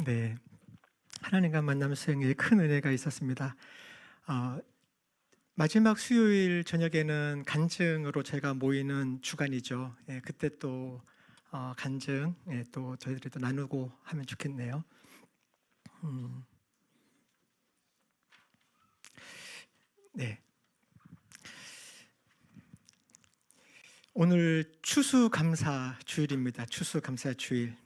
네, 하나님과 만남 수행에 큰 은혜가 있었습니다. 어, 마지막 수요일 저녁에는 간증으로 제가 모이는 주간이죠. 예, 그때 또 간증 또 저희들이 또 나누고 하면 좋겠네요. 네, 오늘 추수감사 주일입니다. 추수감사 주일.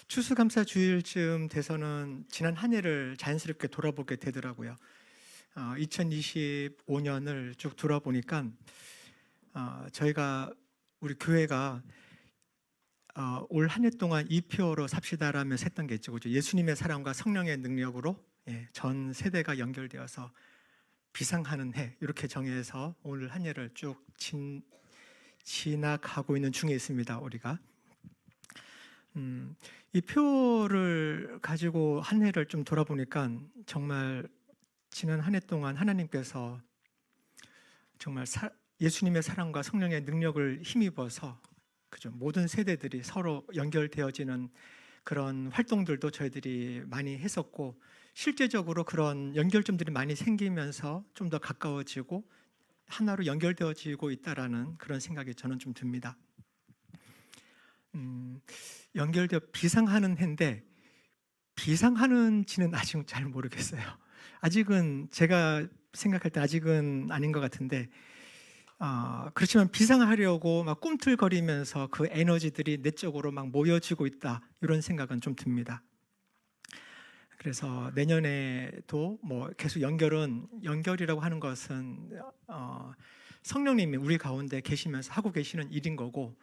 추수감사 주일쯤 돼서는 지난 한 해를 자연스럽게 돌아보게 되더라고요. 2025년을 쭉 돌아보니까 저희가 우리 교회가 올 한 해 동안 이표로 삽시다라면서 했던 게 있죠. 그죠? 예수님의 사랑과 성령의 능력으로 전 세대가 연결되어서 비상하는 해 이렇게 정해서 오늘 한 해를 쭉 지나가고 있는 중에 있습니다. 우리가 이 표를 가지고 한 해를 좀 돌아보니까 정말 지난 한 해 동안 하나님께서 정말 예수님의 사랑과 성령의 능력을 힘입어서 그죠? 모든 세대들이 서로 연결되어지는 그런 활동들도 저희들이 많이 했었고, 실제적으로 그런 연결점들이 많이 생기면서 좀 더 가까워지고 하나로 연결되어지고 있다라는 그런 생각이 저는 좀 듭니다. 연결되어 비상하는 해인데 비상하는지는 아직 잘 모르겠어요. 아직은 제가 생각할 때 아직은 아닌 것 같은데, 그렇지만 비상하려고 막 꿈틀거리면서 그 에너지들이 내 쪽으로 막 모여지고 있다, 이런 생각은 좀 듭니다. 그래서 내년에도 뭐 계속 연결이라고 하는 것은 성령님이 우리 가운데 계시면서 하고 계시는 일인 거고,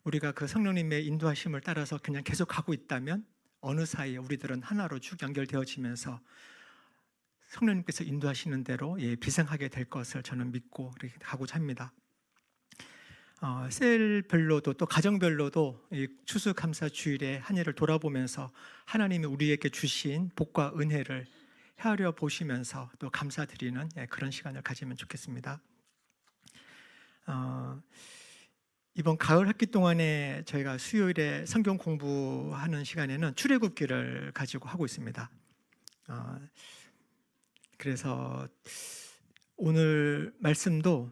우리가 그 성령님의 인도하심을 따라서 그냥 계속 가고 있다면 어느 사이에 우리들은 하나로 쭉 연결되어지면서 성령님께서 인도하시는 대로 비상하게 될 것을 저는 믿고 이렇게 가고자 합니다. 셀별로도 또 가정별로도 이 추수감사 주일에 한 해를 돌아보면서 하나님이 우리에게 주신 복과 은혜를 헤아려 보시면서 또 감사드리는 그런 시간을 가지면 좋겠습니다. 이번 가을 학기 동안에 저희가 수요일에 성경 공부하는 시간에는 출애굽기를 가지고 하고 있습니다. 그래서 오늘 말씀도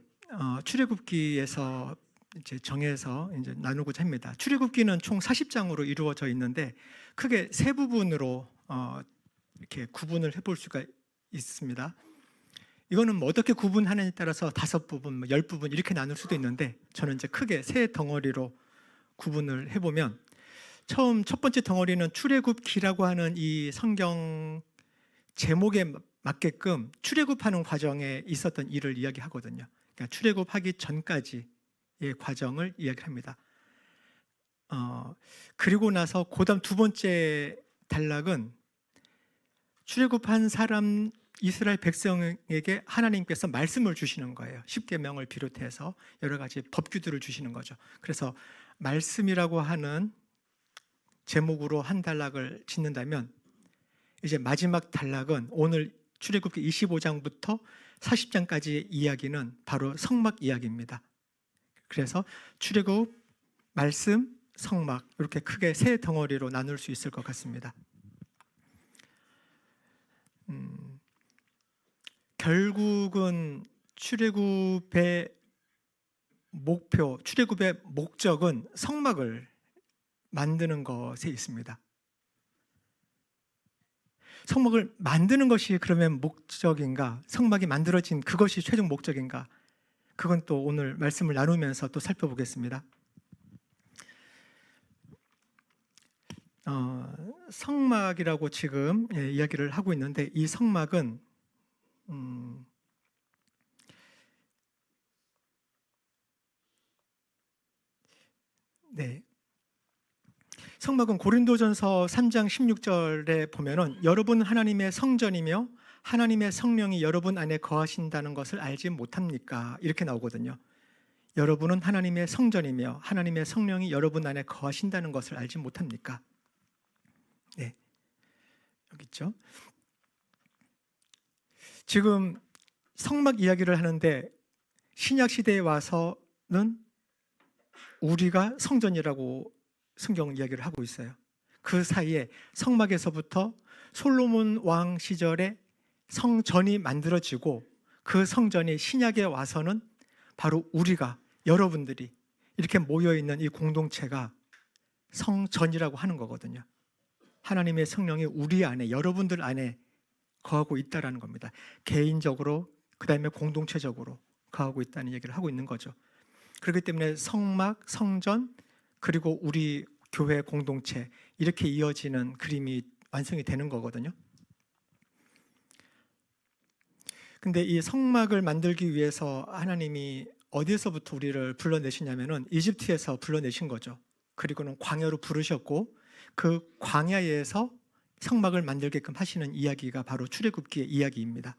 출애굽기에서 이제 정해서 이제 나누고자 합니다. 출애굽기는 총 40장으로 이루어져 있는데 크게 세 부분으로 이렇게 구분을 해볼 수가 있습니다. 이거는 뭐 어떻게 구분하느냐에 따라서 5부분, 10부분 이렇게 나눌 수도 있는데, 저는 이제 크게 세 덩어리로 구분을 해보면, 첫 번째 덩어리는 출애굽기라고 하는 이 성경 제목에 맞게끔 출애굽하는 과정에 있었던 일을 이야기하거든요. 그러니까 출애굽하기 전까지의 과정을 이야기합니다. 그리고 나서 그다음 두 번째 단락은 출애굽한 사람 이스라엘 백성에게 하나님께서 말씀을 주시는 거예요. 십계명을 비롯해서 여러 가지 법규들을 주시는 거죠. 그래서 말씀이라고 하는 제목으로 한 단락을 짓는다면, 이제 마지막 단락은 오늘 출애굽기 25장부터 40장까지의 이야기는 바로 성막 이야기입니다. 그래서 출애굽, 말씀, 성막 이렇게 크게 세 덩어리로 나눌 수 있을 것 같습니다. 결국은 출애굽의 목표, 출애굽의 목적은 성막을 만드는 것에 있습니다. 성막을 만드는 것이 그러면 목적인가? 성막이 만들어진 그것이 최종 목적인가? 그건 또 오늘 말씀을 나누면서 또 살펴보겠습니다. 성막이라고 지금 이야기를 하고 있는데, 이 성막은 성막은 고린도전서 3장 16절에 보면은 여러분 하나님의 성전이며 하나님의 성령이 여러분 안에 거하신다는 것을 알지 못합니까? 이렇게 나오거든요. 여러분은 하나님의 성전이며 하나님의 성령이 여러분 안에 거하신다는 것을 알지 못합니까? 네, 여기 있죠. 지금 성막 이야기를 하는데 신약 시대에 와서는 우리가 성전이라고 성경 이야기를 하고 있어요. 그 사이에 성막에서부터 솔로몬 왕 시절에 성전이 만들어지고 그 성전이 신약에 와서는 바로 우리가, 여러분들이 이렇게 모여있는 이 공동체가 성전이라고 하는 거거든요. 하나님의 성령이 우리 안에, 여러분들 안에 거하고 있다는 겁니다. 개인적으로, 그 다음에 공동체적으로 거하고 있다는 얘기를 하고 있는 거죠. 그렇기 때문에 성막, 성전, 그리고 우리 교회 공동체, 이렇게 이어지는 그림이 완성이 되는 거거든요. 근데 이 성막을 만들기 위해서 하나님이 어디에서부터 우리를 불러내시냐면은 이집트에서 불러내신 거죠. 그리고는 광야로 부르셨고 그 광야에서 성막을 만들게끔 하시는 이야기가 바로 출애굽기의 이야기입니다.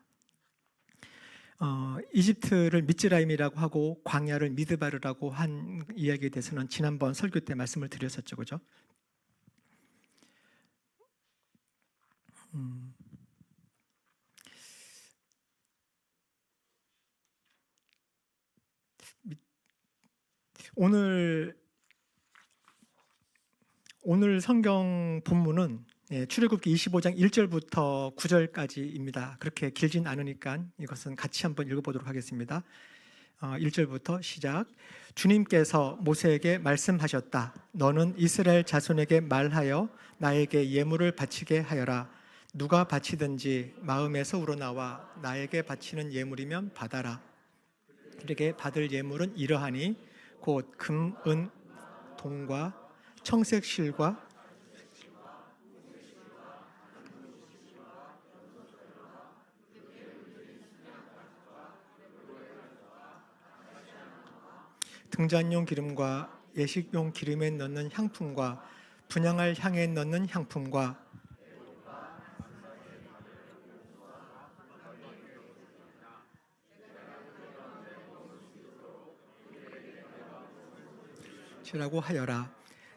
이집트를 미즈라임이라고 하고 광야를 미드바르라고 한 이야기에 대해서는 지난번 설교 때 말씀을 드렸었죠, 그죠? 오늘 성경 본문은 출애굽기 25장 1절부터 9절까지입니다. 그렇게 길진 않으니까 이것은 같이 한번 읽어보도록 하겠습니다. 1절부터 시작. 주님께서 모세에게 말씀하셨다. 너는 이스라엘 자손에게 말하여 나에게 예물을 바치게 하여라. 누가 바치든지 마음에서 우러나와 나에게 바치는 예물이면 받아라. 그에게 받을 예물은 이러하니 곧 금, 은, 동과 청색 실과 등잔용 기름과 예식용 기름에 넣는 향품과 분향할 향에 넣는 향품과 라고 하여라.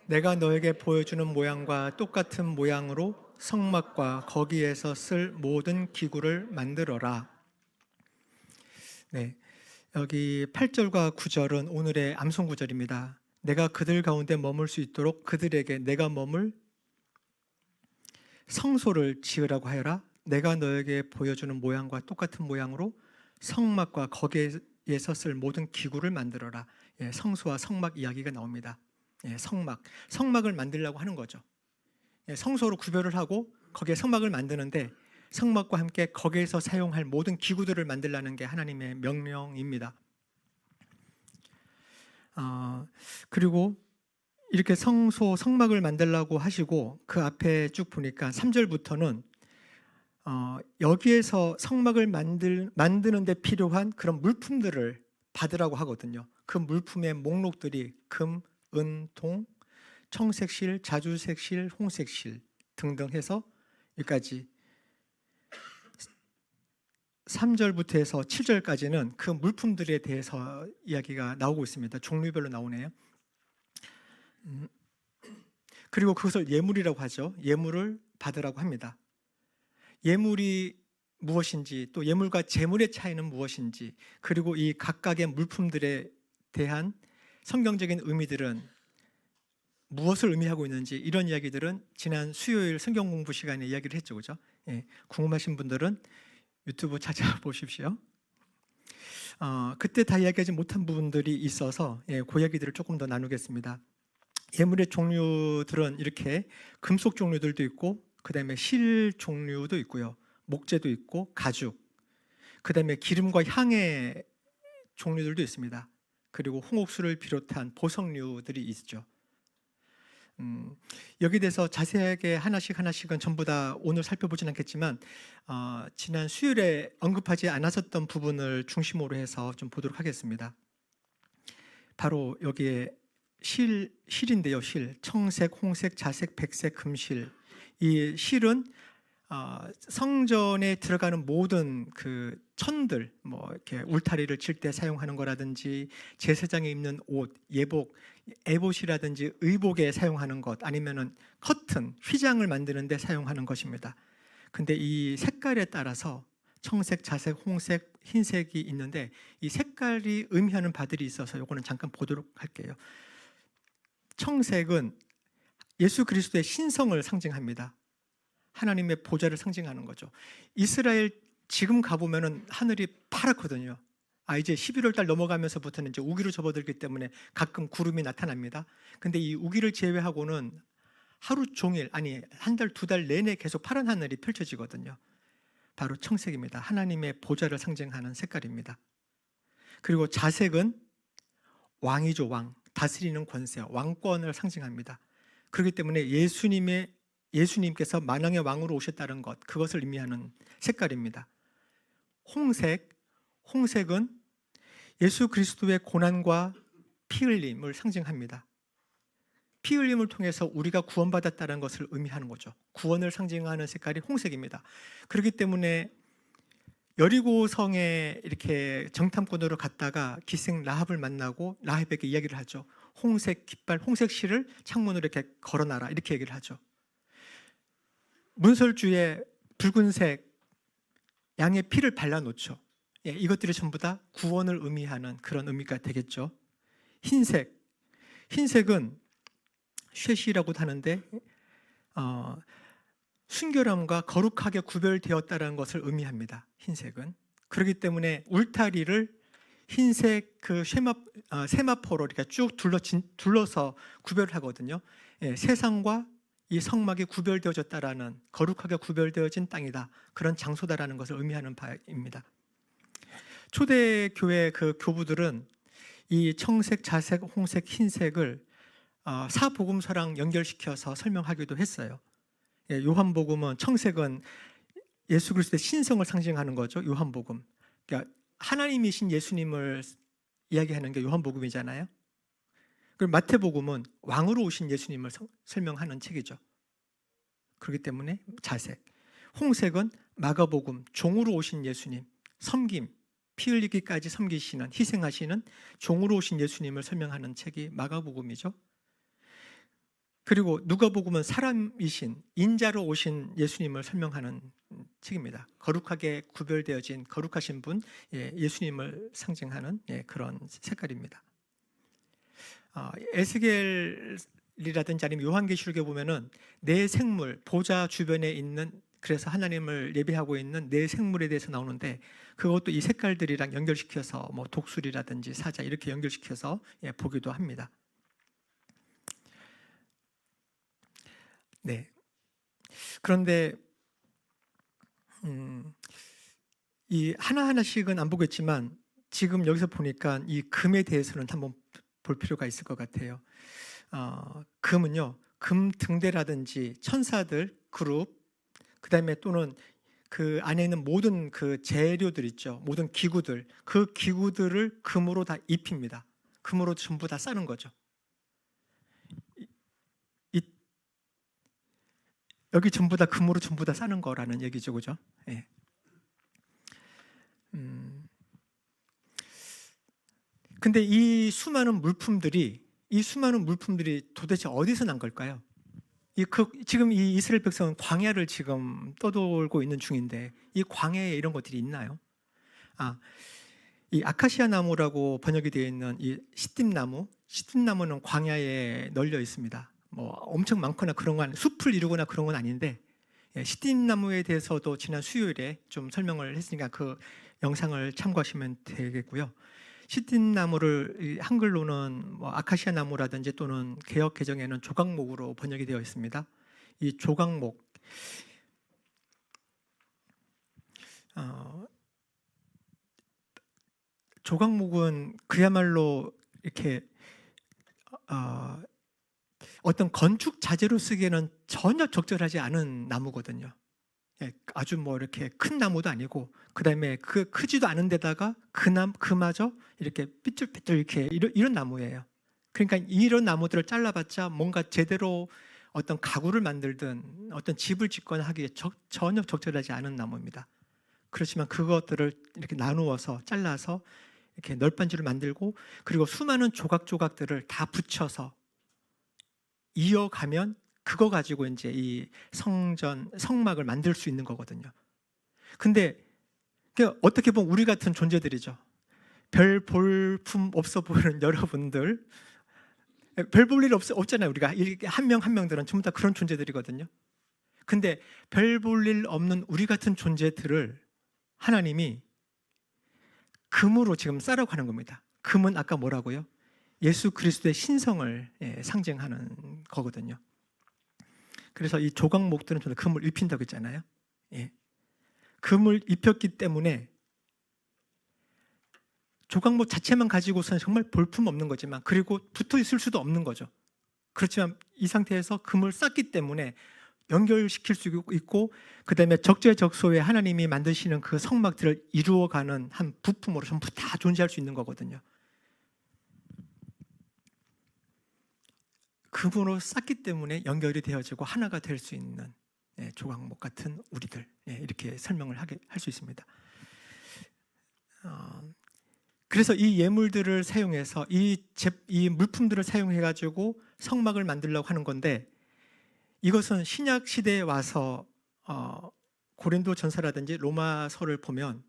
내가 너에게 보여주는 모양과 똑같은 모양으로 성막과 거기에서 쓸 모든 기구를 만들어라. 네, 여기 8절과 9절은 오늘의 암송 구절입니다. 내가 그들 가운데 머물 수 있도록 그들에게 내가 머물 성소를 지으라고 하여라. 내가 너에게 보여주는 모양과 똑같은 모양으로 성막과 거기에서 쓸 모든 기구를 만들어라. 성소와 성막 이야기가 나옵니다. 성막을 만들려고 하는 거죠. 성소로 구별을 하고 거기에 성막을 만드는데 성막과 함께 거기에서 사용할 모든 기구들을 만들라는 게 하나님의 명령입니다. 그리고 이렇게 성막을 만들라고 하시고 그 앞에 쭉 보니까 3절부터는 여기에서 성막을 만드는 데 필요한 그런 물품들을 받으라고 하거든요. 그 물품의 목록들이 금, 은, 동, 청색실, 자주색실, 홍색실 등등 해서 여기까지 3절부터 해서 7절까지는 그 물품들에 대해서 이야기가 나오고 있습니다. 종류별로 나오네요. 그리고 그것을 예물이라고 하죠. 예물을 받으라고 합니다. 예물이 무엇인지, 또 예물과 제물의 차이는 무엇인지, 그리고 이 각각의 물품들에 대한 성경적인 의미들은 무엇을 의미하고 있는지, 이런 이야기들은 지난 수요일 성경 공부 시간에 이야기를 했죠, 그죠? 궁금하신 분들은 유튜브 찾아보십시오. 그때 다 이야기하지 못한 부분들이 있어서 그 이야기들을 조금 더 나누겠습니다. 예물의 종류들은 이렇게 금속 종류들도 있고, 그 다음에 실 종류도 있고요, 목재도 있고, 가죽, 그 다음에 기름과 향의 종류들도 있습니다. 그리고 홍옥수를 비롯한 보석류들이 있죠. 여기에 대해서 자세하게 하나씩은 전부 다 오늘 살펴보진 않겠지만 지난 수요일에 언급하지 않았었던 부분을 중심으로 해서 좀 보도록 하겠습니다. 바로 여기에 실인데요. 청색, 홍색, 자색, 백색, 금실. 이 실은 성전에 들어가는 모든 그 천들, 뭐 이렇게 울타리를 칠 때 사용하는 거라든지, 제사장이 입는 옷, 예복, 에봇이라든지 의복에 사용하는 것, 아니면은 커튼, 휘장을 만드는 데 사용하는 것입니다. 근데 이 색깔에 따라서 청색, 자색, 홍색, 흰색이 있는데 이 색깔이 의미하는 바들이 있어서 이거는 잠깐 보도록 할게요. 청색은 예수 그리스도의 신성을 상징합니다. 하나님의 보좌를 상징하는 거죠. 이스라엘 지금 가보면은 하늘이 파랗거든요. 이제 11월 달 넘어가면서부터는 이제 우기로 접어들기 때문에 가끔 구름이 나타납니다. 근데 이 우기를 제외하고는 하루 종일, 아니 한 달, 두 달 내내 계속 파란 하늘이 펼쳐지거든요. 바로 청색입니다. 하나님의 보좌를 상징하는 색깔입니다. 그리고 자색은 왕이죠. 왕, 다스리는 권세, 왕권을 상징합니다. 그렇기 때문에 예수님께서 만왕의 왕으로 오셨다는 것, 그것을 의미하는 색깔입니다. 홍색은 예수 그리스도의 고난과 피 흘림을 상징합니다. 피 흘림을 통해서 우리가 구원받았다는 것을 의미하는 거죠. 구원을 상징하는 색깔이 홍색입니다. 그렇기 때문에 여리고성에 이렇게 정탐꾼으로 갔다가 기생 라합을 만나고 라합에게 이야기를 하죠. 홍색 깃발, 홍색 실을 창문으로 이렇게 걸어놔라, 이렇게 얘기를 하죠. 문설주에 붉은색 양의 피를 발라놓죠. 이것들이 전부 다 구원을 의미하는 그런 의미가 되겠죠. 흰색은 쉐시라고도 하는데 순결함과 거룩하게 구별되었다는 것을 의미합니다. 흰색은. 그렇기 때문에 울타리를 흰색 그 세마포로 이렇게 쭉 둘러서 구별을 하거든요. 세상과 이 성막이 구별되어졌다라는, 거룩하게 구별되어진 땅이다, 그런 장소다라는 것을 의미하는 바입니다. 초대교회 그 교부들은 이 청색, 자색, 홍색, 흰색을 사복음서랑 연결시켜서 설명하기도 했어요. 요한복음은 청색은 예수 그리스도의 신성을 상징하는 거죠. 요한복음. 그러니까 하나님이신 예수님을 이야기하는 게 요한복음이잖아요. 그리고 마태복음은 왕으로 오신 예수님을 설명하는 책이죠. 그렇기 때문에 자색. 홍색은 마가복음, 종으로 오신 예수님, 섬김, 피 흘리기까지 섬기시는, 희생하시는 종으로 오신 예수님을 설명하는 책이 마가복음이죠. 그리고 누가복음은 사람이신, 인자로 오신 예수님을 설명하는 책입니다. 거룩하게 구별되어진 거룩하신 분, 예수님을 상징하는 그런 색깔입니다. 에스겔이라든지 아니면 요한계시록에 보면은 네 생물, 보좌 주변에 있는, 그래서 하나님을 예배하고 있는 네 생물에 대해서 나오는데, 그것도 이 색깔들이랑 연결시켜서 뭐 독수리라든지 사자 이렇게 연결시켜서 보기도 합니다. 네. 그런데 이 하나하나씩은 안 보겠지만 지금 여기서 보니까 이 금에 대해서는 한번 볼 필요가 있을 것 같아요. 금은요, 금 등대라든지 천사들 그룹, 그다음에 또는 그 안에 있는 모든 그 재료들 있죠, 모든 기구들, 그 기구들을 금으로 다 입힙니다. 금으로 전부 다 싸는 거죠. 여기 전부 다 금으로 전부 다 싸는 거라는 얘기죠, 그죠? 예. 근데 이 수많은 물품들이 도대체 어디서 난 걸까요? 지금 이 이스라엘 백성은 광야를 지금 떠돌고 있는 중인데 이 광야에 이런 것들이 있나요? 이 아카시아 나무라고 번역이 되어 있는 이 시딤나무는 광야에 널려 있습니다. 뭐 엄청 많거나 그런 건, 숲을 이루거나 그런 건 아닌데, 시딤나무에 대해서도 지난 수요일에 좀 설명을 했으니까 그 영상을 참고하시면 되겠고요. 시딤나무를 한글로는 뭐 아카시아 나무라든지 또는 개역 개정에는 조각목으로 번역이 되어 있습니다. 이 조각목은 그야말로 이렇게 어떤 건축 자재로 쓰기에는 전혀 적절하지 않은 나무거든요. 아주 뭐 이렇게 큰 나무도 아니고, 그 다음에 그 크지도 않은 데다가 그마저 이렇게 삐뚤삐뚤 이렇게 이런 나무예요. 그러니까 이런 나무들을 잘라봤자 뭔가 제대로 어떤 가구를 만들든 어떤 집을 짓거나 하기에 전혀 적절하지 않은 나무입니다. 그렇지만 그것들을 이렇게 나누어서 잘라서 이렇게 널빤지를 만들고, 그리고 수많은 조각들을 다 붙여서 이어가면 그거 가지고 이제 이 성막을 만들 수 있는 거거든요. 근데 어떻게 보면 우리 같은 존재들이죠. 별 볼품 없어 보이는 여러분들, 별 볼 일 없잖아요. 우리가 한 명 한 명들은 전부 다 그런 존재들이거든요. 근데 별 볼 일 없는 우리 같은 존재들을 하나님이 금으로 지금 싸라고 하는 겁니다. 금은 아까 뭐라고요? 예수 그리스도의 신성을 상징하는 거거든요. 그래서 이 조각목들은 저는 금을 입힌다고 했잖아요. 예. 금을 입혔기 때문에 조각목 자체만 가지고서는 정말 볼품없는 거지만, 그리고 붙어 있을 수도 없는 거죠. 그렇지만 이 상태에서 금을 쌌기 때문에 연결시킬 수 있고, 그 다음에 적재적소에 하나님이 만드시는 그 성막들을 이루어가는 한 부품으로 전부 다 존재할 수 있는 거거든요. 금으로 쌌기 때문에 연결이 되어지고 하나가 될 수 있는 조각목 같은 우리들, 이렇게 설명을 할 수 있습니다. 그래서 이 예물들을 사용해서 이 물품들을 사용해 가지고 성막을 만들려고 하는 건데, 이것은 신약 시대에 와서 고린도 전서라든지 로마서를 보면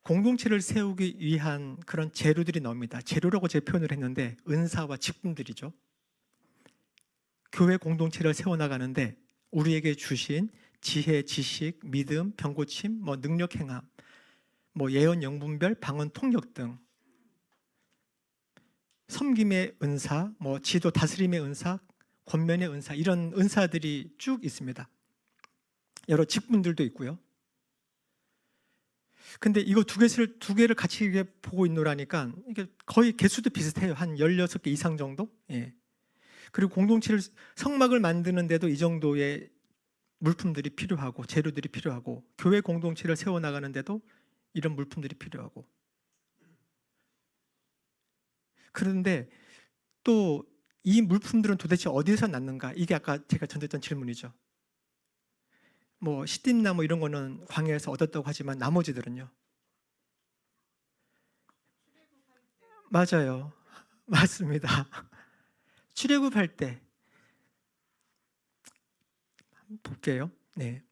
공동체를 세우기 위한 그런 재료들이 나옵니다. 재료라고 제 표현을 했는데 은사와 직분들이죠. 교회 공동체를 세워나가는데 우리에게 주신 지혜, 지식, 믿음, 병고침, 능력 행함, 예언, 영분별, 방언, 통역 등 섬김의 은사, 지도 다스림의 은사, 권면의 은사, 이런 은사들이 쭉 있습니다. 여러 직분들도 있고요. 근데 이거 두 개를 같이 보고 있노라니까 이게 거의 개수도 비슷해요. 한 16개 이상 정도? 예. 그리고 공동체를, 성막을 만드는데도 이 정도의 물품들이 필요하고 재료들이 필요하고, 교회 공동체를 세워나가는데도 이런 물품들이 필요하고. 그런데 또 이 물품들은 도대체 어디서 났는가? 이게 아까 제가 던졌던 질문이죠. 시딤나무 이런 거는 광야에서 얻었다고 하지만 나머지들은요? 맞아요. 맞습니다. 출애굽할 때 볼게요. 네.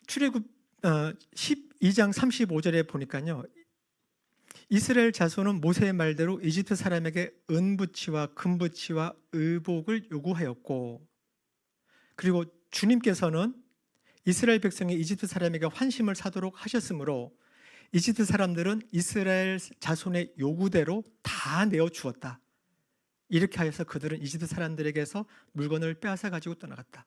출애굽 12장 35절에 보니까요. 이스라엘 자손은 모세의 말대로 이집트 사람에게 은부치와 금부치와 의복을 요구하였고, 그리고 주님께서는 이스라엘 백성이 이집트 사람에게 환심을 사도록 하셨으므로 이집트 사람들은 이스라엘 자손의 요구대로 다 내어주었다. 이렇게 하여서 그들은 이집트 사람들에게서 물건을 빼앗아 가지고 떠나갔다.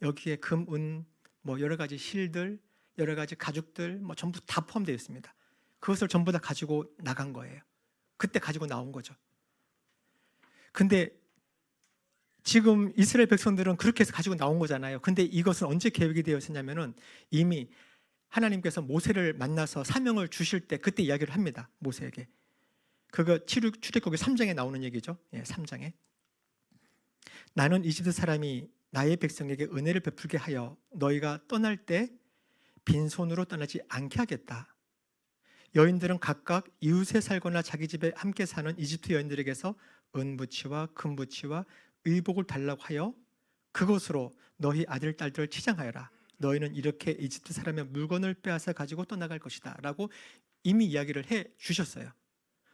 여기에 금, 은, 여러 가지 실들, 여러 가지 가죽들 전부 다 포함되어 있습니다. 그것을 전부 다 가지고 나간 거예요. 그때 가지고 나온 거죠. 근데 지금 이스라엘 백성들은 그렇게 해서 가지고 나온 거잖아요. 근데 이것은 언제 계획이 되어 있었냐면은 이미 하나님께서 모세를 만나서 사명을 주실 때 그때 이야기를 합니다. 모세에게. 그거 출애굽기 3장에 나오는 얘기죠. 3장에. 나는 이집트 사람이 나의 백성에게 은혜를 베풀게 하여 너희가 떠날 때 빈손으로 떠나지 않게 하겠다. 여인들은 각각 이웃에 살거나 자기 집에 함께 사는 이집트 여인들에게서 은부치와 금부치와 의복을 달라고 하여 그것으로 너희 아들 딸들을 치장하여라. 너희는 이렇게 이집트 사람의 물건을 빼앗아 가지고 떠나갈 것이다 라고 이미 이야기를 해 주셨어요.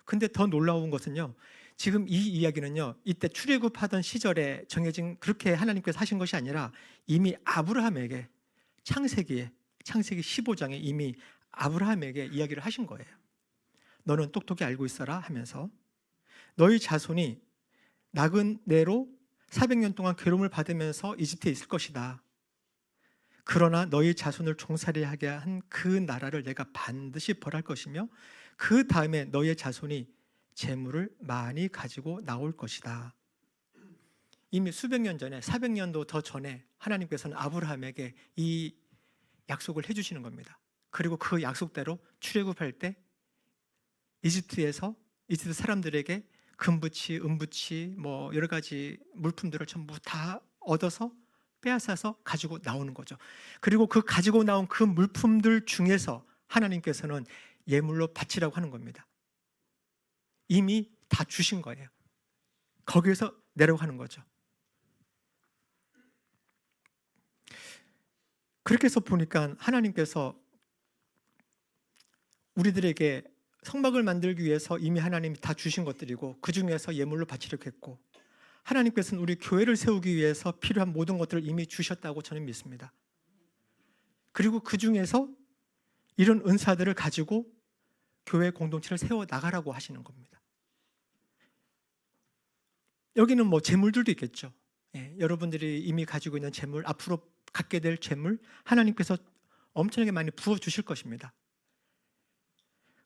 근데 더 놀라운 것은요, 지금 이 이야기는요, 이때 출애굽하던 시절에 정해진 그렇게 하나님께서 하신 것이 아니라 이미 아브라함에게 창세기 15장에 이미 아브라함에게 이야기를 하신 거예요. 너는 똑똑히 알고 있어라 하면서 너희 자손이 나그네로 400년 동안 괴로움을 받으면서 이집트에 있을 것이다. 그러나 너희 자손을 종살이하게 한 그 나라를 내가 반드시 벌할 것이며 그 다음에 너희의 자손이 재물을 많이 가지고 나올 것이다. 이미 수백 년 전에, 400년도 더 전에 하나님께서는 아브라함에게 이 약속을 해주시는 겁니다. 그리고 그 약속대로 출애굽할 때 이집트에서 이집트 사람들에게 금부치, 은부치, 여러 가지 물품들을 전부 다 얻어서 빼앗아서 가지고 나오는 거죠. 그리고 그 가지고 나온 그 물품들 중에서 하나님께서는 예물로 바치라고 하는 겁니다. 이미 다 주신 거예요. 거기에서 내려가는 거죠. 그렇게 해서 보니까 하나님께서 우리들에게 성막을 만들기 위해서 이미 하나님이 다 주신 것들이고 그 중에서 예물로 바치려고 했고, 하나님께서는 우리 교회를 세우기 위해서 필요한 모든 것들을 이미 주셨다고 저는 믿습니다. 그리고 그 중에서 이런 은사들을 가지고 교회 공동체를 세워 나가라고 하시는 겁니다. 여기는 뭐 재물들도 있겠죠. 여러분들이 이미 가지고 있는 재물, 앞으로 갖게 될 재물, 하나님께서 엄청나게 많이 부어 주실 것입니다.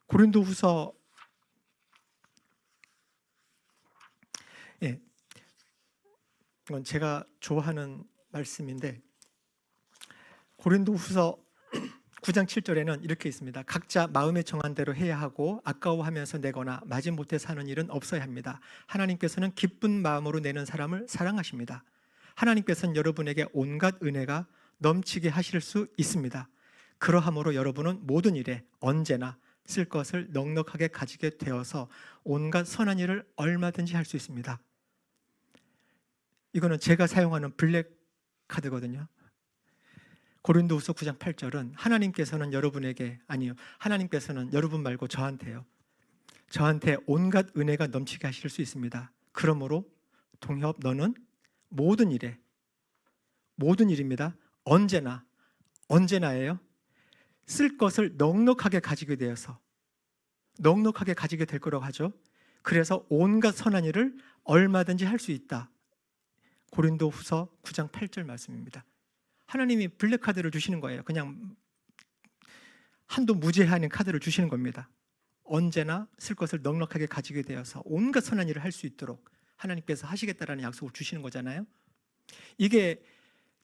고린도후서 이건 제가 좋아하는 말씀인데, 고린도후서 9장 7절에는 이렇게 있습니다. 각자 마음에 정한 대로 해야 하고 아까워하면서 내거나 마지못해 사는 일은 없어야 합니다. 하나님께서는 기쁜 마음으로 내는 사람을 사랑하십니다. 하나님께서는 여러분에게 온갖 은혜가 넘치게 하실 수 있습니다. 그러함으로 여러분은 모든 일에 언제나 쓸 것을 넉넉하게 가지게 되어서 온갖 선한 일을 얼마든지 할 수 있습니다. 이거는 제가 사용하는 블랙 카드거든요. 고린도후서 9장 8절은 하나님께서는 여러분에게, 아니요, 하나님께서는 여러분 말고 저한테요, 저한테 온갖 은혜가 넘치게 하실 수 있습니다. 그러므로 동협, 너는 모든 일에, 모든 일입니다, 언제나예요, 쓸 것을 넉넉하게 가지게 되어서, 넉넉하게 가지게 될 거라고 하죠. 그래서 온갖 선한 일을 얼마든지 할 수 있다. 고린도후서 9장 8절 말씀입니다. 하나님이 블랙 카드를 주시는 거예요. 그냥 한도 무제한인 카드를 주시는 겁니다. 언제나 쓸 것을 넉넉하게 가지게 되어서 온갖 선한 일을 할 수 있도록 하나님께서 하시겠다라는 약속을 주시는 거잖아요. 이게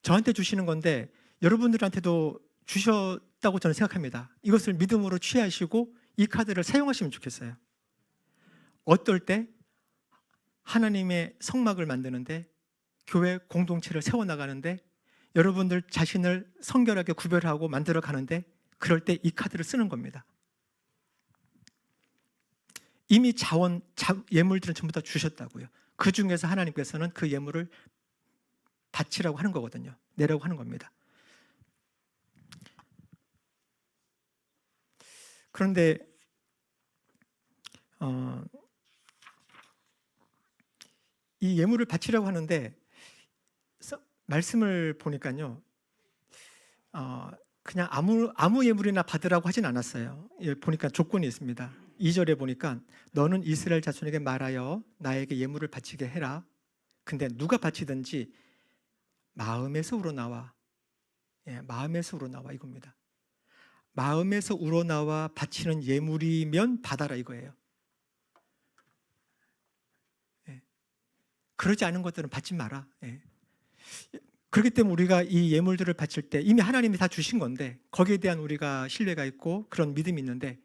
저한테 주시는 건데 여러분들한테도 주셨다고 저는 생각합니다. 이것을 믿음으로 취하시고 이 카드를 사용하시면 좋겠어요. 어떨 때 하나님의 성막을 만드는데, 교회 공동체를 세워나가는데, 여러분들 자신을 성결하게 구별하고 만들어 가는데, 그럴 때 이 카드를 쓰는 겁니다. 이미 예물들은 전부 다 주셨다고요. 그 중에서 하나님께서는 그 예물을 바치라고 하는 거거든요. 내라고 하는 겁니다. 그런데 이 예물을 바치라고 하는데 말씀을 보니까요, 그냥 아무 예물이나 받으라고 하진 않았어요. 보니까 조건이 있습니다. 2절에 보니까 너는 이스라엘 자손에게 말하여 나에게 예물을 바치게 해라. 근데 누가 바치든지 마음에서 우러나와, 마음에서 우러나와 이겁니다. 마음에서 우러나와 바치는 예물이면 받아라 이거예요. 그러지 않은 것들은 받지 마라. 그렇기 때문에 우리가 이 예물들을 바칠 때 이미 하나님이 다 주신 건데 거기에 대한 우리가 신뢰가 있고 그런 믿음이 있는데,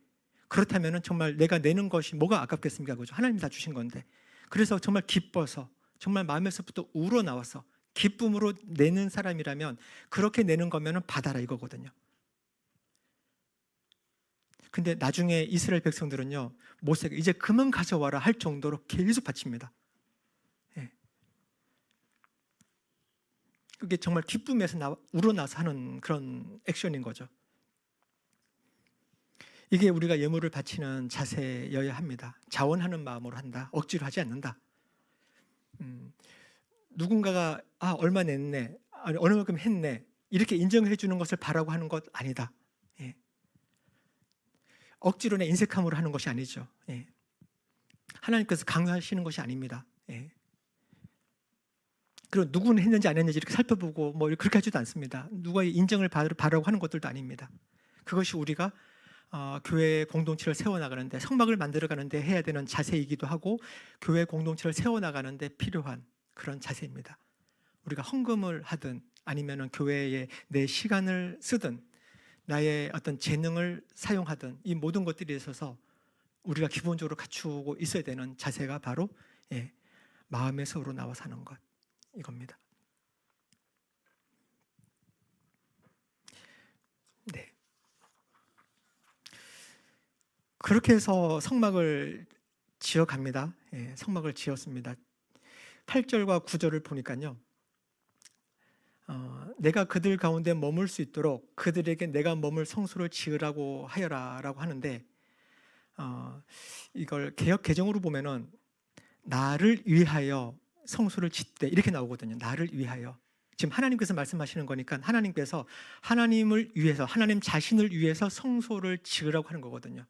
그렇다면 정말 내가 내는 것이 뭐가 아깝겠습니까? 그죠? 하나님이 다 주신 건데. 그래서 정말 기뻐서, 정말 마음에서부터 우러나와서 기쁨으로 내는 사람이라면, 그렇게 내는 거면 받아라 이거거든요. 근데 나중에 이스라엘 백성들은요, 모세가 이제 그만 가져와라 할 정도로 계속 바칩니다. 그게 정말 기쁨에서 우러나서 하는 그런 액션인 거죠. 이게 우리가 예물을 바치는 자세여야 합니다. 자원하는 마음으로 한다. 억지로 하지 않는다. 누군가가 얼마 냈네, 어느 만큼 했네, 이렇게 인정해 주는 것을 바라고 하는 것 아니다. 억지로 내 인색함으로 하는 것이 아니죠. 하나님께서 강요하시는 것이 아닙니다. 그리고 누구는 했는지 안 했는지 이렇게 살펴보고 뭐 그렇게 하지도 않습니다. 누가 인정을 바라고 하는 것들도 아닙니다. 그것이 우리가 교회 공동체를 세워나가는데, 성막을 만들어가는데 해야 되는 자세이기도 하고, 교회 공동체를 세워나가는데 필요한 그런 자세입니다. 우리가 헌금을 하든 아니면 교회에 내 시간을 쓰든 나의 어떤 재능을 사용하든, 이 모든 것들에 있어서 우리가 기본적으로 갖추고 있어야 되는 자세가 바로 마음에서 우러나와 사는 것, 이겁니다. 네. 그렇게 해서 성막을 지어갑니다. 성막을 지었습니다. 8절과 9절을 보니까요, 내가 그들 가운데 머물 수 있도록 그들에게 내가 머물 성소를 지으라고 하여라 라고 하는데, 이걸 개역 개정으로 보면은 나를 위하여 성소를 짓되 이렇게 나오거든요. 나를 위하여. 지금 하나님께서 말씀하시는 거니까 하나님께서 하나님을 위해서, 하나님 자신을 위해서 성소를 지으라고 하는 거거든요.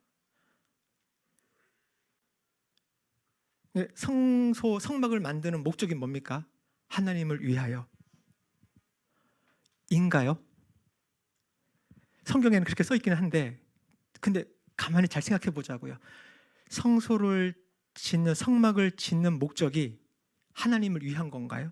성소, 성막을 만드는 목적이 뭡니까? 하나님을 위하여. 인가요? 성경에는 그렇게 써 있기는 한데, 근데 가만히 잘 생각해 보자고요. 성소를 짓는, 성막을 짓는 목적이 하나님을 위한 건가요?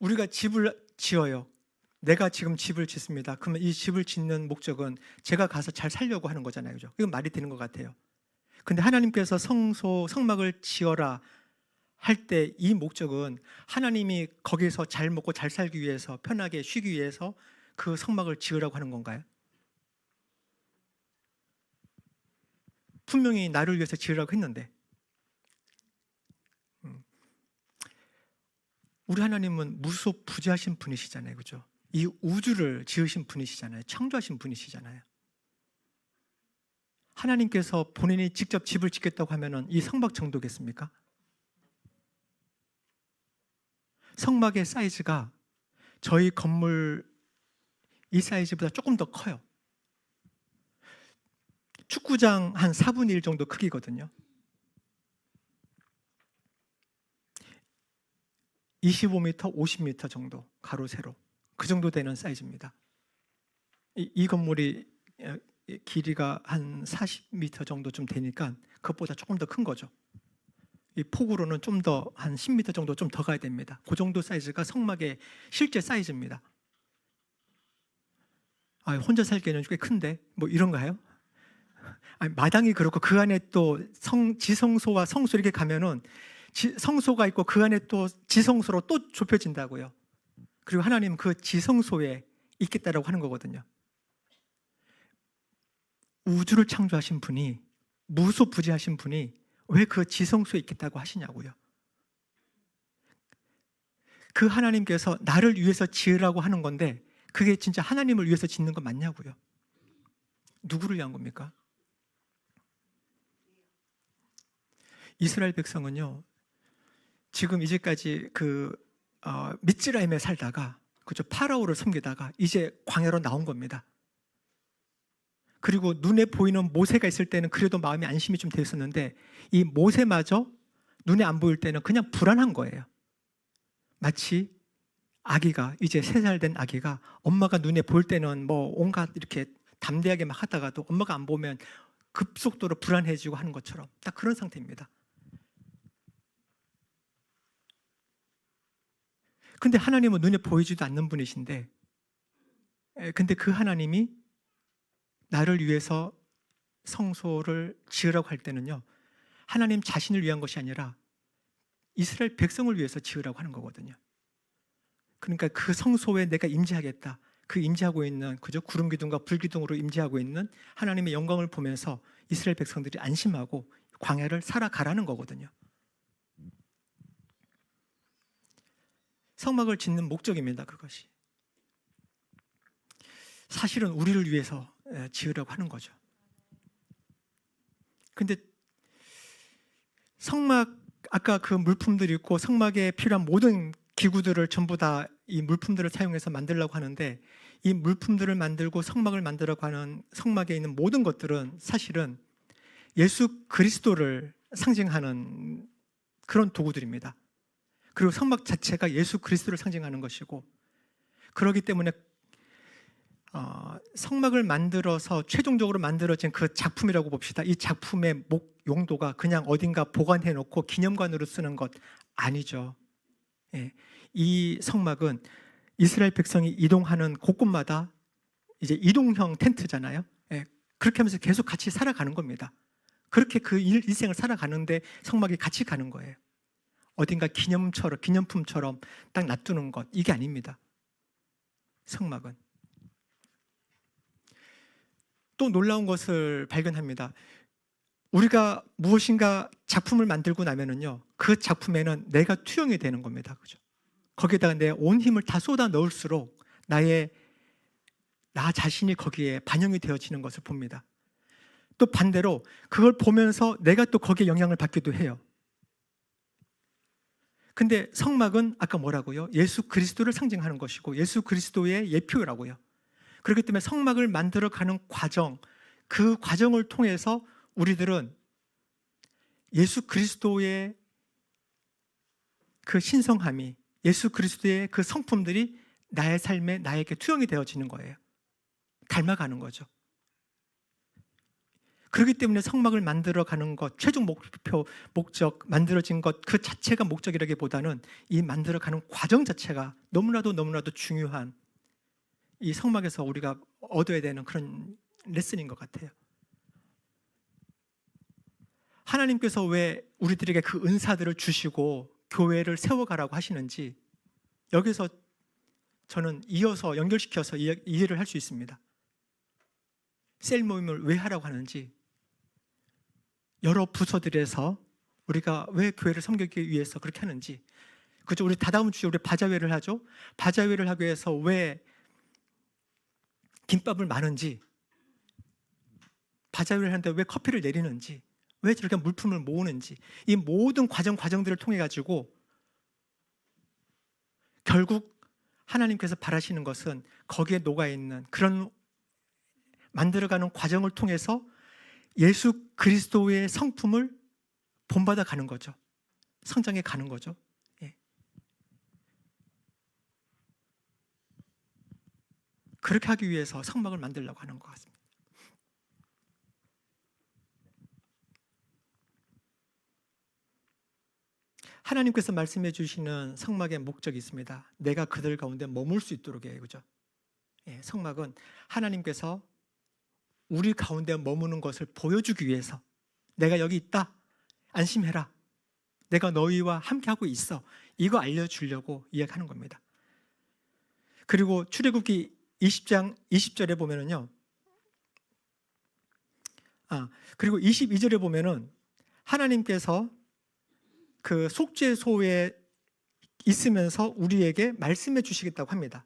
우리가 집을 지어요. 내가 지금 집을 짓습니다. 그러면 이 집을 짓는 목적은 제가 가서 잘 살려고 하는 거잖아요. 그죠? 이건 말이 되는 것 같아요. 근데 하나님께서 성소, 성막을 지어라 할 때 이 목적은 하나님이 거기서 잘 먹고 잘 살기 위해서, 편하게 쉬기 위해서 그 성막을 지으라고 하는 건가요? 분명히 나를 위해서 지으라고 했는데, 우리 하나님은 무소부지하신 분이시잖아요. 그죠? 이 우주를 지으신 분이시잖아요. 창조하신 분이시잖아요. 하나님께서 본인이 직접 집을 짓겠다고 하면은 이 성막 정도겠습니까? 성막의 사이즈가 저희 건물 이 사이즈보다 조금 더 커요. 축구장 한 4분의 1 정도 크기거든요. 25m, 50m 정도 가로 세로 그 정도 되는 사이즈입니다. 이 건물이 길이가 한 40m 정도 좀 되니까 그것보다 조금 더 큰 거죠. 이 폭으로는 좀 더 한 10m 정도 좀 더 가야 됩니다. 그 정도 사이즈가 성막의 실제 사이즈입니다. 혼자 살기에는 꽤 큰데 뭐 이런가요? 마당이 그렇고 그 안에 또 지성소와 성소 이렇게 가면은 성소가 있고 그 안에 또 지성소로 또 좁혀진다고요. 그리고 하나님은 그 지성소에 있겠다라고 하는 거거든요. 우주를 창조하신 분이, 무소부지하신 분이 왜 그 지성소에 있겠다고 하시냐고요. 그 하나님께서 나를 위해서 지으라고 하는 건데 그게 진짜 하나님을 위해서 짓는 거 맞냐고요. 누구를 위한 겁니까? 이스라엘 백성은요, 지금 이제까지 미츠라임에 살다가 그죠, 파라오를 섬기다가 이제 광야로 나온 겁니다. 그리고 눈에 보이는 모세가 있을 때는 그래도 마음이 안심이 좀 되었었는데 이 모세마저 눈에 안 보일 때는 그냥 불안한 거예요. 마치 아기가, 이제 3살 된 아기가 엄마가 눈에 보일 때는 뭐 온갖 이렇게 담대하게 막 하다가도 엄마가 안 보면 급속도로 불안해지고 하는 것처럼 딱 그런 상태입니다. 근데 하나님은 눈에 보이지도 않는 분이신데, 근데 그 하나님이 나를 위해서 성소를 지으라고 할 때는요, 하나님 자신을 위한 것이 아니라 이스라엘 백성을 위해서 지으라고 하는 거거든요. 그러니까 그 성소에 내가 임재하겠다, 그 임재하고 있는, 그저 구름 기둥과 불 기둥으로 임재하고 있는 하나님의 영광을 보면서 이스라엘 백성들이 안심하고 광야를 살아가라는 거거든요. 성막을 짓는 목적입니다. 그것이 사실은 우리를 위해서 지으라고 하는 거죠. 근데 성막, 아까 그 물품들이 있고 성막에 필요한 모든 기구들을 전부 다 이 물품들을 사용해서 만들려고 하는데, 이 물품들을 만들고 성막을 만들려고 하는 성막에 있는 모든 것들은 사실은 예수 그리스도를 상징하는 그런 도구들입니다. 그리고 성막 자체가 예수 그리스도를 상징하는 것이고, 그렇기 때문에 성막을 만들어서 최종적으로 만들어진 그 작품이라고 봅시다. 이 작품의 용도가 그냥 어딘가 보관해 놓고 기념관으로 쓰는 것 아니죠. 이 성막은 이스라엘 백성이 이동하는 곳곳마다 이제 이동형 텐트잖아요. 그렇게 하면서 계속 같이 살아가는 겁니다. 그렇게 그 일생을 살아가는데 성막이 같이 가는 거예요. 어딘가 기념품처럼 딱 놔두는 것, 이게 아닙니다. 성막은 또 놀라운 것을 발견합니다. 우리가 무엇인가 작품을 만들고 나면은요, 그 작품에는 내가 투영이 되는 겁니다. 그죠? 거기에다가 내 온 힘을 다 쏟아 넣을수록 나 자신이 거기에 반영이 되어지는 것을 봅니다. 또 반대로 그걸 보면서 내가 또 거기에 영향을 받기도 해요. 근데 성막은 아까 뭐라고요? 예수 그리스도를 상징하는 것이고 예수 그리스도의 예표라고요. 그렇기 때문에 성막을 만들어가는 과정, 그 과정을 통해서 우리들은 예수 그리스도의 그 신성함이, 예수 그리스도의 그 성품들이 나의 삶에 나에게 투영이 되어지는 거예요. 닮아가는 거죠. 그렇기 때문에 성막을 만들어가는 것, 최종 목표, 목적, 만들어진 것 그 자체가 목적이라기보다는 이 만들어가는 과정 자체가 너무나도 중요한 이 성막에서 우리가 얻어야 되는 그런 레슨인 것 같아요. 하나님께서 왜 우리들에게 그 은사들을 주시고 교회를 세워가라고 하시는지 여기서 저는 이어서 연결시켜서 이해를 할 수 있습니다. 셀 모임을 왜 하라고 하는지, 여러 부서들에서 우리가 왜 교회를 섬기기 위해서 그렇게 하는지, 그죠? 우리 다다음 주에 우리 바자회를 하죠. 바자회를 하기 위해서 왜 김밥을 마는지, 바자회를 하는데 왜 커피를 내리는지, 왜 저렇게 물품을 모으는지, 이 모든 과정들을 통해 가지고 결국 하나님께서 바라시는 것은 거기에 녹아있는 그런 만들어가는 과정을 통해서 예수 그리스도의 성품을 본받아 가는 거죠. 성장해 가는 거죠. 예. 그렇게 하기 위해서 성막을 만들려고 하는 것 같습니다. 하나님께서 말씀해 주시는 성막의 목적이 있습니다. 내가 그들 가운데 머물 수 있도록 해요. 그죠? 예, 성막은 하나님께서 우리 가운데 머무는 것을 보여주기 위해서, 내가 여기 있다, 안심해라, 내가 너희와 함께하고 있어, 이거 알려주려고 이야기하는 겁니다. 그리고 출애굽기 20장 20절에 보면은요, 그리고 22절에 보면은 하나님께서 그 속죄소에 있으면서 우리에게 말씀해 주시겠다고 합니다.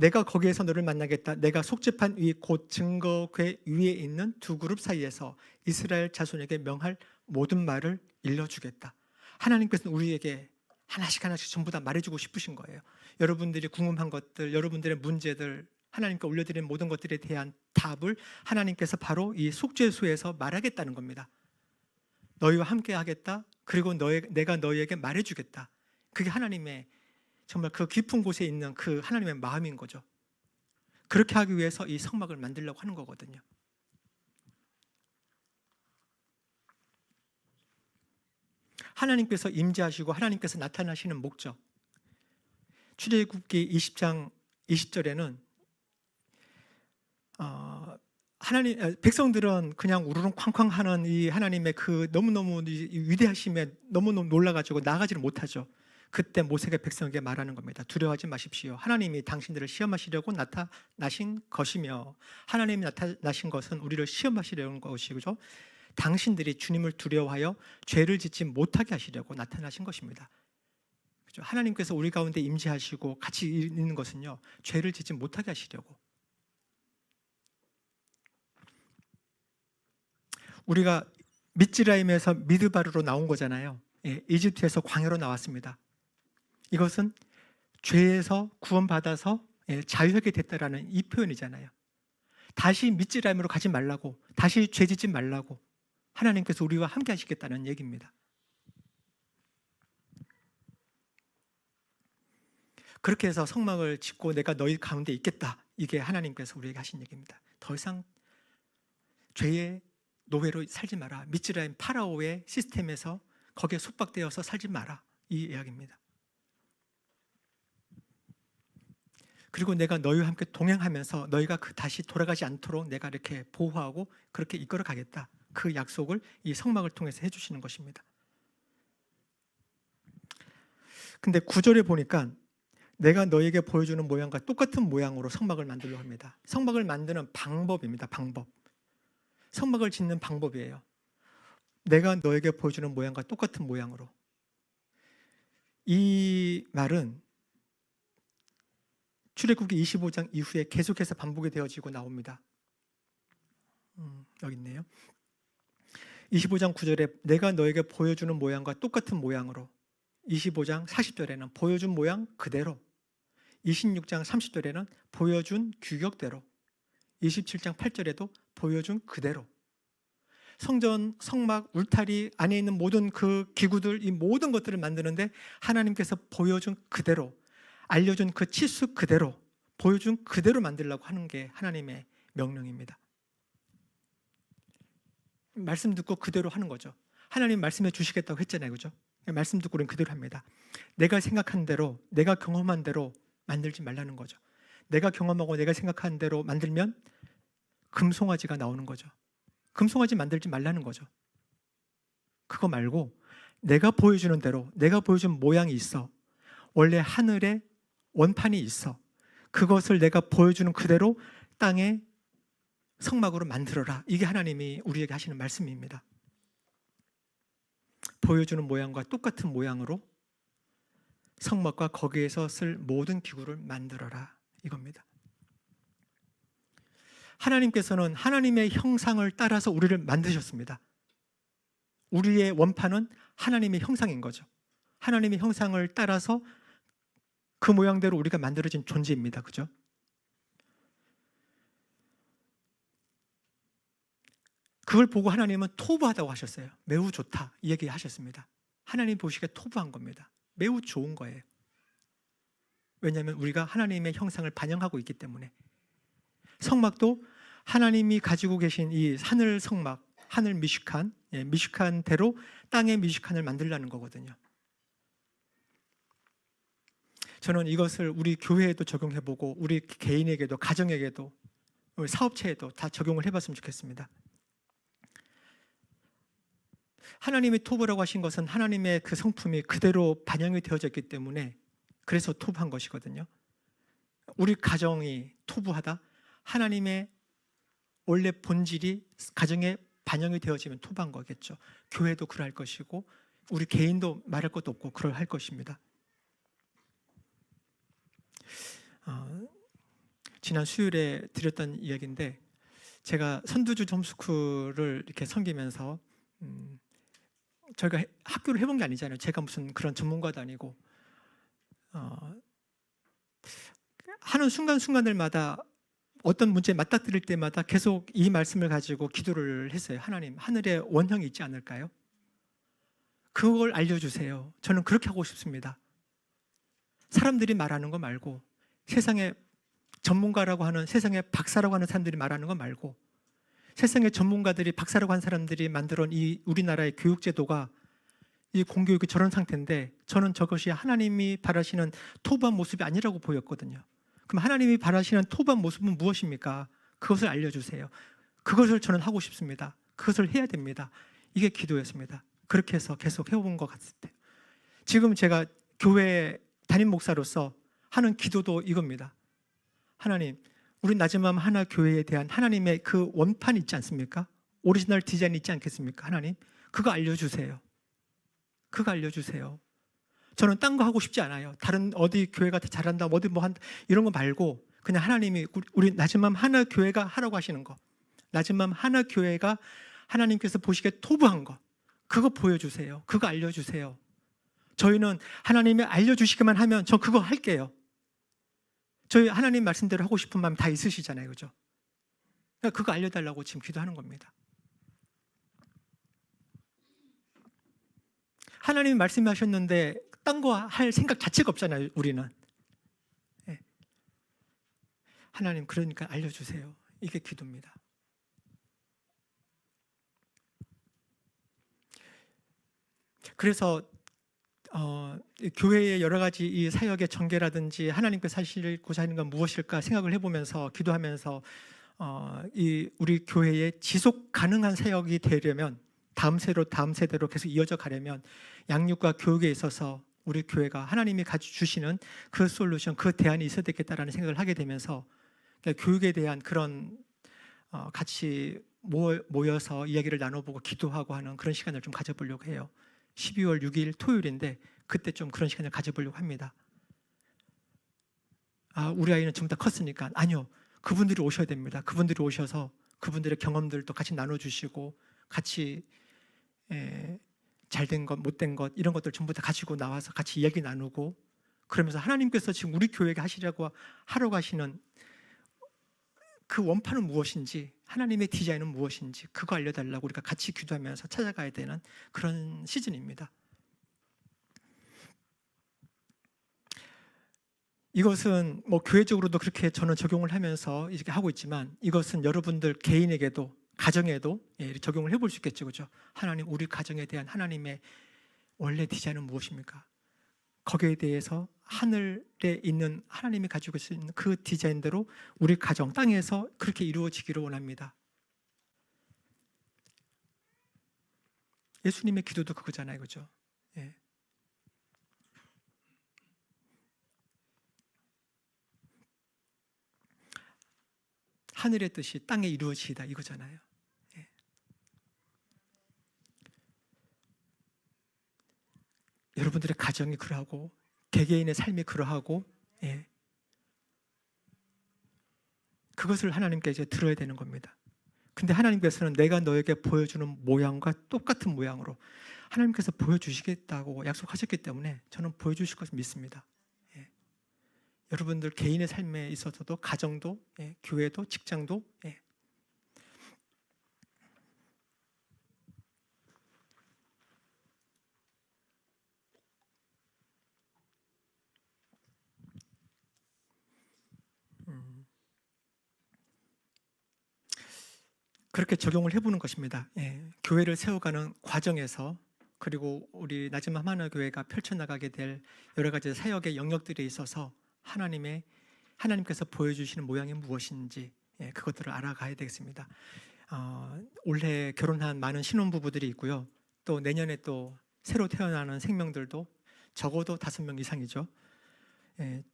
내가 거기에서 너를 만나겠다. 내가 속죄판 위 곧 증거궤 위에 있는 두 그룹 사이에서 이스라엘 자손에게 명할 모든 말을 일러주겠다. 하나님께서는 우리에게 하나씩 전부 다 말해주고 싶으신 거예요. 여러분들이 궁금한 것들, 여러분들의 문제들, 하나님께 올려드린 모든 것들에 대한 답을 하나님께서 바로 이 속죄소에서 말하겠다는 겁니다. 너희와 함께 하겠다. 그리고 내가 너희에게 말해주겠다. 그게 하나님의 정말 그 깊은 곳에 있는 그 하나님의 마음인 거죠. 그렇게 하기 위해서 이 성막을 만들려고 하는 거거든요. 하나님께서 임재하시고 하나님께서 나타나시는 목적, 출애굽기 20장 20절에는 백성들은 그냥 우르릉 쾅쾅 하는 이 하나님의 그 너무너무 위대하심에 너무너무 놀라가지고 나가지를 못하죠. 그때 모세가 백성에게 말하는 겁니다. 두려워하지 마십시오. 하나님이 당신들을 시험하시려고 나타나신 것이며, 하나님이 나타나신 것은 우리를 시험하시려는 것이죠. 당신들이 주님을 두려워하여 죄를 짓지 못하게 하시려고 나타나신 것입니다. 그렇죠? 하나님께서 우리 가운데 임재하시고 같이 있는 것은요, 죄를 짓지 못하게 하시려고. 우리가 미즈라임에서 미드바르로 나온 거잖아요. 예, 이집트에서 광야로 나왔습니다. 이것은 죄에서 구원받아서 자유하게 됐다라는 이 표현이잖아요. 다시 미즈라임으로 가지 말라고, 다시 죄 짓지 말라고 하나님께서 우리와 함께 하시겠다는 얘기입니다. 그렇게 해서 성막을 짓고 내가 너희 가운데 있겠다, 이게 하나님께서 우리에게 하신 얘기입니다. 더 이상 죄의 노예로 살지 마라. 미즈라임 파라오의 시스템에서 거기에 속박되어서 살지 마라, 이 이야기입니다. 그리고 내가 너희와 함께 동행하면서 너희가 다시 돌아가지 않도록 내가 이렇게 보호하고 그렇게 이끌어 가겠다. 그 약속을 이 성막을 통해서 해주시는 것입니다. 근데 9절에 보니까 내가 너희에게 보여주는 모양과 똑같은 모양으로 성막을 만들려고 합니다. 성막을 만드는 방법입니다. 방법. 성막을 짓는 방법이에요. 내가 너에게 보여주는 모양과 똑같은 모양으로. 이 말은 출애굽기 25장 이후에 계속해서 반복이 되어지고 나옵니다. 여기 있네요. 25장 9절에 내가 너에게 보여주는 모양과 똑같은 모양으로, 25장 40절에는 보여준 모양 그대로, 26장 30절에는 보여준 규격대로, 27장 8절에도 보여준 그대로, 성전, 성막, 울타리 안에 있는 모든 그 기구들, 이 모든 것들을 만드는데 하나님께서 보여준 그대로, 알려준 그 치수 그대로, 보여준 그대로 만들려고 하는 게 하나님의 명령입니다. 말씀 듣고 그대로 하는 거죠. 하나님 말씀해 주시겠다고 했잖아요, 그죠? 말씀 듣고 우리는 그대로 합니다. 내가 생각한 대로, 내가 경험한 대로 만들지 말라는 거죠. 내가 경험하고 내가 생각한 대로 만들면 금송아지가 나오는 거죠. 금송아지 만들지 말라는 거죠. 그거 말고 내가 보여주는 대로, 내가 보여준 모양이 있어. 원래 하늘에 원판이 있어. 그것을 내가 보여주는 그대로 땅에 성막으로 만들어라. 이게 하나님이 우리에게 하시는 말씀입니다. 보여주는 모양과 똑같은 모양으로 성막과 거기에서 쓸 모든 기구를 만들어라, 이겁니다. 하나님께서는 하나님의 형상을 따라서 우리를 만드셨습니다. 우리의 원판은 하나님의 형상인 거죠. 하나님의 형상을 따라서 그 모양대로 우리가 만들어진 존재입니다. 그죠? 그걸 보고 하나님은 토부하다고 하셨어요. 매우 좋다, 이 얘기 하셨습니다. 하나님 보시기에 토부한 겁니다. 매우 좋은 거예요. 왜냐하면 우리가 하나님의 형상을 반영하고 있기 때문에. 성막도 하나님이 가지고 계신 이 하늘 성막, 하늘 미식한, 미식한대로 땅의 미식한을 만들려는 거거든요. 저는 이것을 우리 교회에도 적용해보고 우리 개인에게도, 가정에게도, 우리 사업체에도 다 적용을 해봤으면 좋겠습니다. 하나님이 토부라고 하신 것은 하나님의 그 성품이 그대로 반영이 되어졌기 때문에 그래서 토부한 것이거든요. 우리 가정이 토부하다, 하나님의 원래 본질이 가정에 반영이 되어지면 토부한 거겠죠. 교회도 그럴 것이고 우리 개인도 말할 것도 없고 그럴 것입니다. 지난 수요일에 드렸던 이야기인데, 제가 선두주 홈스쿨을 이렇게 섬기면서 저희가 학교를 해본 게 아니잖아요. 제가 무슨 그런 전문가도 아니고, 하는 순간순간들마다 어떤 문제에 맞닥뜨릴 때마다 계속 이 말씀을 가지고 기도를 했어요. 하나님, 하늘에 원형이 있지 않을까요? 그걸 알려주세요. 저는 그렇게 하고 싶습니다. 사람들이 말하는 거 말고, 세상에 전문가라고 하는, 세상에 박사라고 하는 사람들이 말하는 거 말고, 세상의 전문가들이, 박사라고 하는 사람들이 만들어온 이 우리나라의 교육제도가, 이 공교육이 저런 상태인데 저는 저것이 하나님이 바라시는 토부한 모습이 아니라고 보였거든요. 그럼 하나님이 바라시는 토부한 모습은 무엇입니까? 그것을 알려주세요. 그것을 저는 하고 싶습니다. 그것을 해야 됩니다. 이게 기도였습니다. 그렇게 해서 계속 해온 것 같아요. 지금 제가 교회 담임 목사로서 하는 기도도 이겁니다. 하나님, 우리 나지맘 하나 교회에 대한 하나님의 그 원판 있지 않습니까? 오리지널 디자인 있지 않겠습니까? 하나님, 그거 알려주세요. 그거 알려주세요. 저는 딴 거 하고 싶지 않아요. 다른 어디 교회가 더 잘한다, 어디 뭐 한다, 이런 거 말고 그냥 하나님이 우리 나지맘 하나 교회가 하라고 하시는 거, 나지맘 하나 교회가 하나님께서 보시기에 토부한 거, 그거 보여주세요. 그거 알려주세요. 저희는 하나님이 알려주시기만 하면 저 그거 할게요. 저희 하나님 말씀대로 하고 싶은 마음 다 있으시잖아요, 그죠? 그러니까 그거 알려달라고 지금 기도하는 겁니다. 하나님이 말씀하셨는데 딴 거 할 생각 자체가 없잖아요, 우리는. 네. 하나님, 그러니까 알려주세요. 이게 기도입니다. 그래서 교회의 여러 가지 이 사역의 전개라든지 하나님께서 하시고자 하는 건 무엇일까 생각을 해보면서 기도하면서 이 우리 교회의 지속 가능한 사역이 되려면, 다음 세대로 계속 이어져 가려면 양육과 교육에 있어서 우리 교회가 하나님이 가져주시는 그 솔루션, 그 대안이 있어야 되겠다라는 생각을 하게 되면서 교육에 대한 그런 같이 모여서 이야기를 나눠보고 기도하고 하는 그런 시간을 좀 가져보려고 해요. 12월 6일 토요일인데 그때 좀 그런 시간을 가져보려고 합니다. 우리 아이는 전부 다 컸으니까. 아니요. 그분들이 오셔야 됩니다. 그분들이 오셔서 그분들의 경험들도 같이 나눠주시고 같이 잘된 것, 못된 것 이런 것들 전부 다 가지고 나와서 같이 이야기 나누고, 그러면서 하나님께서 지금 우리 교회에게 하러 가시는 그 원판은 무엇인지, 하나님의 디자인은 무엇인지 그거 알려달라고 우리가 같이 기도하면서 찾아가야 되는 그런 시즌입니다. 이것은 뭐 교회적으로도 그렇게 저는 적용을 하면서 이렇게 하고 있지만, 이것은 여러분들 개인에게도 가정에도 적용을 해볼 수 있겠죠, 그죠? 하나님, 우리 가정에 대한 하나님의 원래 디자인은 무엇입니까? 거기에 대해서 하늘에 있는 하나님이 가지고 있는 그 디자인대로 우리 가정 땅에서 그렇게 이루어지기를 원합니다. 예수님의 기도도 그거잖아요, 그죠? 예. 하늘의 뜻이 땅에 이루어지다 이거잖아요. 예. 여러분들의 가정이 그러하고 개개인의 삶이 그러하고, 그것을 하나님께 이제 들어야 되는 겁니다. 근데 하나님께서는 내가 너에게 보여주는 모양과 똑같은 모양으로 하나님께서 보여주시겠다고 약속하셨기 때문에 저는 보여주실 것을 믿습니다. 여러분들 개인의 삶에 있어서도, 가정도, 교회도, 직장도, 그렇게 적용을 해보는 것입니다. 교회를 세워가는 과정에서, 그리고 우리 나지맘 하나교회가 펼쳐나가게 될 여러 가지 사역의 영역들에 있어서 하나님께서 보여주시는 모양이 무엇인지 그것들을 알아가야 되겠습니다. 올해 결혼한 많은 신혼부부들이 있고요. 또 내년에 또 새로 태어나는 생명들도 적어도 5명 이상이죠.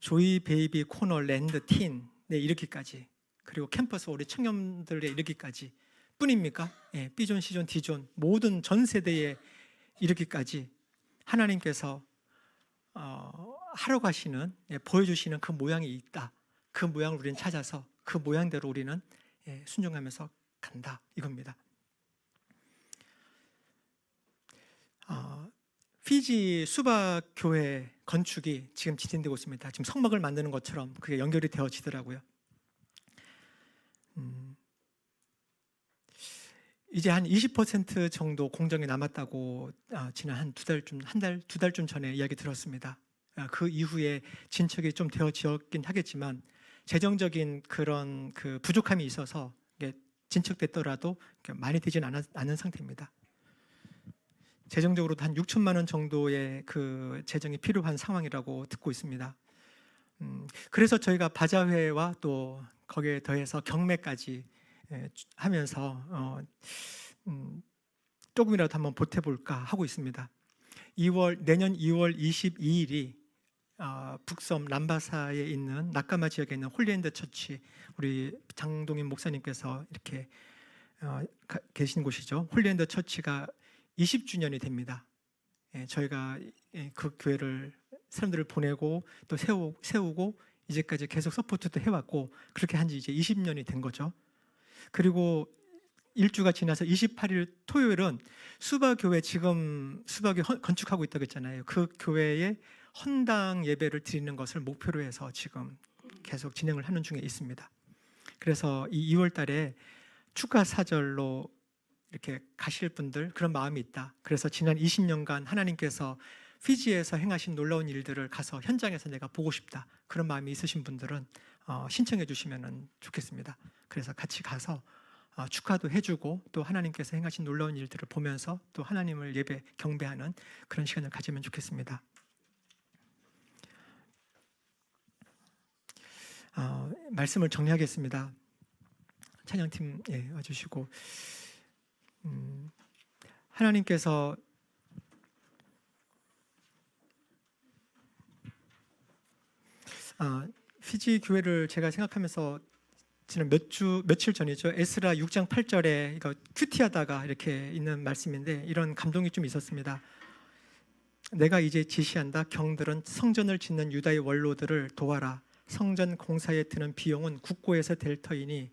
조이 베이비 코너 랜드 틴 이르기까지, 그리고 캠퍼스 우리 청년들에 이르기까지 뿐입니까? B존, C존, D존 모든 전 세대에 이르기까지 하나님께서 하러 가시는, 보여주시는 그 모양이 있다. 그 모양을 우리는 찾아서 그 모양대로 우리는 순종하면서 간다 이겁니다. 피지 수박 교회 건축이 지금 진행되고 있습니다. 지금 성막을 만드는 것처럼 그게 연결이 되어지더라고요. 이제 한 20% 정도 공정이 남았다고 지난 두 달쯤 전에 이야기 들었습니다. 그 이후에 진척이 좀 되어지었긴 하겠지만 재정적인 그런 그 부족함이 있어서 진척됐더라도 많이 되진 않은 상태입니다. 재정적으로도 한 6천만 원 정도의 그 재정이 필요한 상황이라고 듣고 있습니다. 그래서 저희가 바자회와 또 거기에 더해서 경매까지 하면서 조금이라도 한번 보태볼까 하고 있습니다. 내년 2월 22일이 북섬 람바사에 있는 낙가마 지역에 있는 홀리핸드 처치, 우리 장동인 목사님께서 이렇게 계신 곳이죠. 홀리핸드 처치가 20주년이 됩니다. 저희가 그 교회를 사람들을 보내고 또 세우고 이제까지 계속 서포트도 해왔고, 그렇게 한 지 이제 20년이 된 거죠. 그리고 일주가 지나서 28일 토요일은 수바교회, 지금 수바교회 건축하고 있다고 했잖아요. 그 교회에 헌당 예배를 드리는 것을 목표로 해서 지금 계속 진행을 하는 중에 있습니다. 그래서 이 2월 달에 축하 사절로 이렇게 가실 분들, 그런 마음이 있다. 그래서 지난 20년간 하나님께서 피지에서 행하신 놀라운 일들을 가서 현장에서 내가 보고 싶다, 그런 마음이 있으신 분들은 신청해 주시면 좋겠습니다. 그래서 같이 가서 축하도 해주고 또 하나님께서 행하신 놀라운 일들을 보면서 또 하나님을 경배하는 그런 시간을 가지면 좋겠습니다. 말씀을 정리하겠습니다. 찬양팀 와주시고, 하나님께서 피지 교회를 제가 생각하면서 지난 며칠 전이죠. 에스라 6장 8절에 이거 큐티하다가 이렇게 있는 말씀인데 이런 감동이 좀 있었습니다. 내가 이제 지시한다. 경들은 성전을 짓는 유다의 원로들을 도와라. 성전 공사에 드는 비용은 국고에서 될 터이니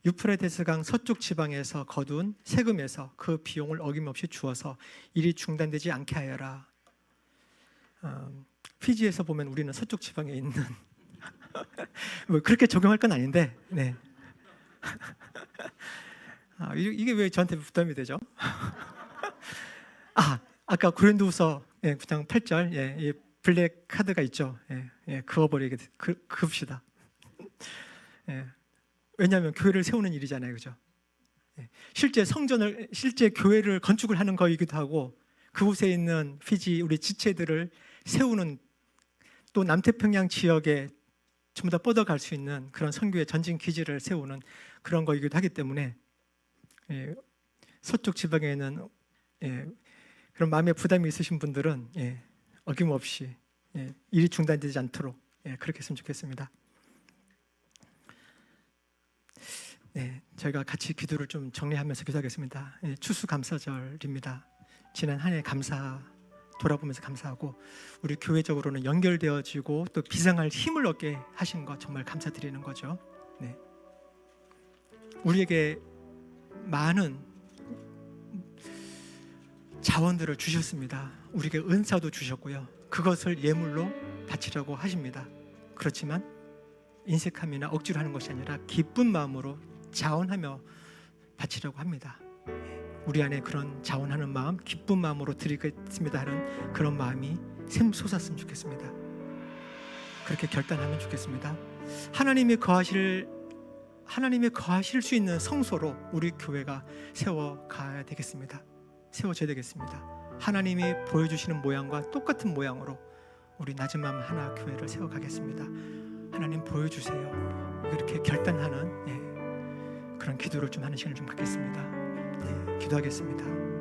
유프라테스강 서쪽 지방에서 거둔 세금에서 그 비용을 어김없이 주어서 일이 중단되지 않게 하여라. 피지에서 보면 우리는 서쪽 지방에 있는 뭐 그렇게 적용할 건 아닌데, 네. 이게 왜 저한테 부담이 되죠? 아까 고린도후서 9장 8절 이 블랙 카드가 있죠. 그어버리게 그읍시다. 왜냐하면 교회를 세우는 일이잖아요, 그죠? 실제 교회를 건축을 하는 거이기도 하고, 그곳에 있는 피지 우리 지체들을 세우는, 또 남태평양 지역에 전부 다 뻗어갈 수 있는 그런 선교의 전진 기지를 세우는 그런 거이기도 하기 때문에 서쪽 지방에는 그런 마음의 부담이 있으신 분들은 어김없이 일이 중단되지 않도록 그렇게 했으면 좋겠습니다. 저희가 같이 기도를 좀 정리하면서 기도하겠습니다. 추수감사절입니다. 지난 한 해 돌아보면서 감사하고, 우리 교회적으로는 연결되어지고 또 비상할 힘을 얻게 하신 것 정말 감사드리는 거죠. 우리에게 많은 자원들을 주셨습니다. 우리에게 은사도 주셨고요. 그것을 예물로 바치려고 하십니다. 그렇지만 인색함이나 억지로 하는 것이 아니라 기쁜 마음으로 자원하며 바치려고 합니다. 우리 안에 그런 자원하는 마음, 기쁜 마음으로 드리겠습니다 하는 그런 마음이 샘솟았으면 좋겠습니다. 그렇게 결단하면 좋겠습니다. 하나님이 거하실 수 있는 성소로 우리 교회가 세워가야 되겠습니다. 세워져야 되겠습니다. 하나님이 보여주시는 모양과 똑같은 모양으로 우리 낮은 마음 하나 교회를 세워가겠습니다. 하나님 보여주세요. 이렇게 결단하는 그런 기도를 좀 하는 시간을 좀 갖겠습니다. 기도하겠습니다.